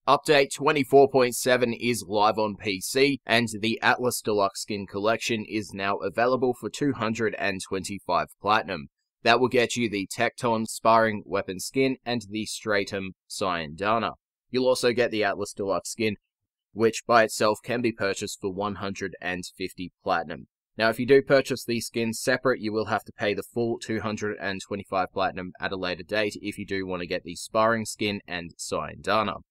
Update 24.7 is live on PC, and the Atlas Deluxe Skin Collection is now available for 225 Platinum. That will get you the Tecton Sparring Weapon Skin and the Stratum Cyandana. You'll also get the Atlas Deluxe Skin, which by itself can be purchased for 150 Platinum. Now, if you do purchase these skins separate, you will have to pay the full 225 Platinum at a later date if you do want to get the Sparring Skin and Cyandana.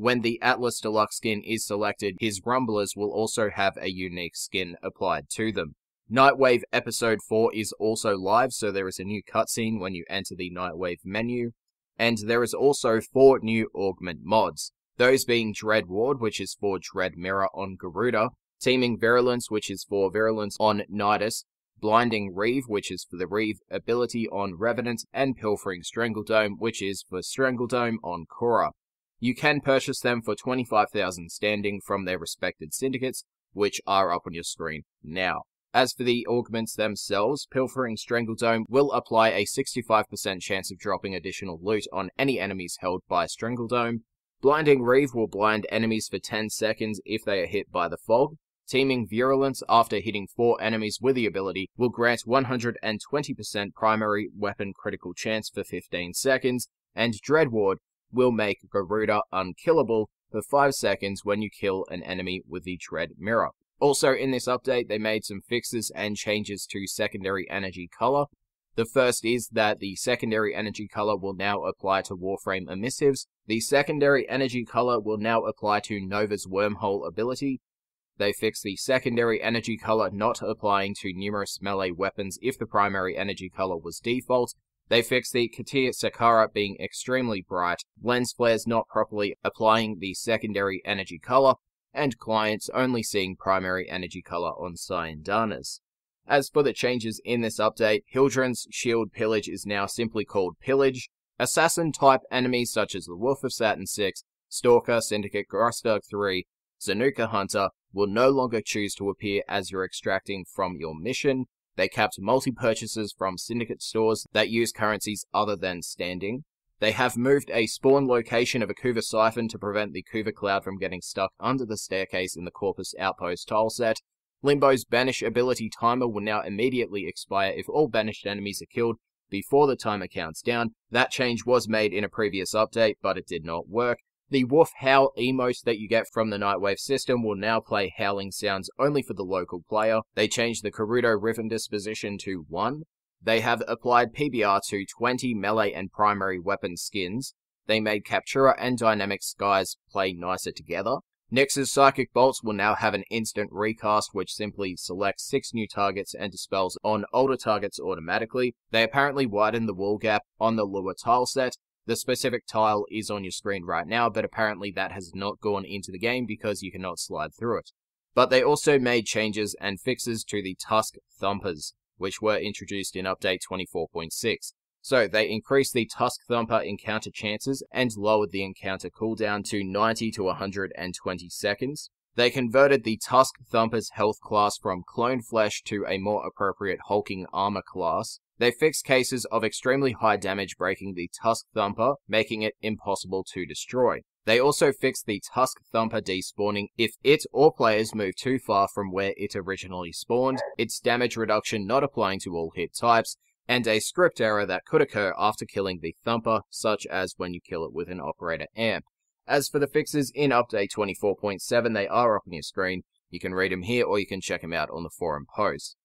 When the Atlas Deluxe skin is selected, his Rumblers will also have a unique skin applied to them. Nightwave Episode 4 is also live, so there is a new cutscene when you enter the Nightwave menu, and there is also 4 new Augment mods, those being Dread Ward, which is for Dread Mirror on Garuda, Teeming Virulence, which is for Virulence on Nidus, Blinding Reeve, which is for the Reeve ability on Revenant, and Pilfering Strangledome, which is for Strangledome on Khora. You can purchase them for 25,000 standing from their respected syndicates, which are up on your screen now. As for the augments themselves, Pilfering Strangledome will apply a 65% chance of dropping additional loot on any enemies held by Strangledome. Blinding Reeve will blind enemies for 10 seconds if they are hit by the fog. Teeming Virulence, after hitting 4 enemies with the ability, will grant 120% primary weapon critical chance for 15 seconds, and Dread Ward will make Garuda unkillable for 5 seconds when you kill an enemy with the Dread Mirror. Also in this update, they made some fixes and changes to secondary energy color. The first is that the secondary energy color will now apply to Warframe emissives. The secondary energy color will now apply to Nova's Wormhole ability. They fixed the secondary energy color not applying to numerous melee weapons if the primary energy color was default. They fixed the Katia Sakara being extremely bright, lens flares not properly applying the secondary energy color, and clients only seeing primary energy color on Cyandanas. As for the changes in this update, Hildren's Shield Pillage is now simply called Pillage. Assassin-type enemies such as the Wolf of Saturn 6, Stalker, Syndicate, Grostberg 3, Zanuka Hunter will no longer choose to appear as you're extracting from your mission. They capped multi-purchases from Syndicate stores that use currencies other than standing. They have moved a spawn location of a Kuva Siphon to prevent the Kuva Cloud from getting stuck under the staircase in the Corpus Outpost tileset. Limbo's Banish ability timer will now immediately expire if all banished enemies are killed before the timer counts down. That change was made in a previous update, but it did not work. The Wolf Howl emote that you get from the Nightwave system will now play howling sounds only for the local player. They changed the Karudo Rhythm disposition to 1. They have applied PBR to 20 melee and primary weapon skins. They made Captura and Dynamic Skies play nicer together. Nyx's Psychic Bolts will now have an instant recast, which simply selects 6 new targets and dispels on older targets automatically. They apparently widened the wall gap on the Lua tile set. The specific tile is on your screen right now, but apparently that has not gone into the game because you cannot slide through it. But they also made changes and fixes to the Tusk Thumpers, which were introduced in Update 24.6. So they increased the Tusk Thumper encounter chances and lowered the encounter cooldown to 90 to 120 seconds. They converted the Tusk Thumper's health class from Clone Flesh to a more appropriate Hulking Armor class. They fixed cases of extremely high damage breaking the Tusk Thumper, making it impossible to destroy. They also fixed the Tusk Thumper despawning if it or players move too far from where it originally spawned, its damage reduction not applying to all hit types, and a script error that could occur after killing the Thumper, such as when you kill it with an Operator Amp. As for the fixes in Update 24.7, they are up on your screen. You can read them here or you can check them out on the forum post.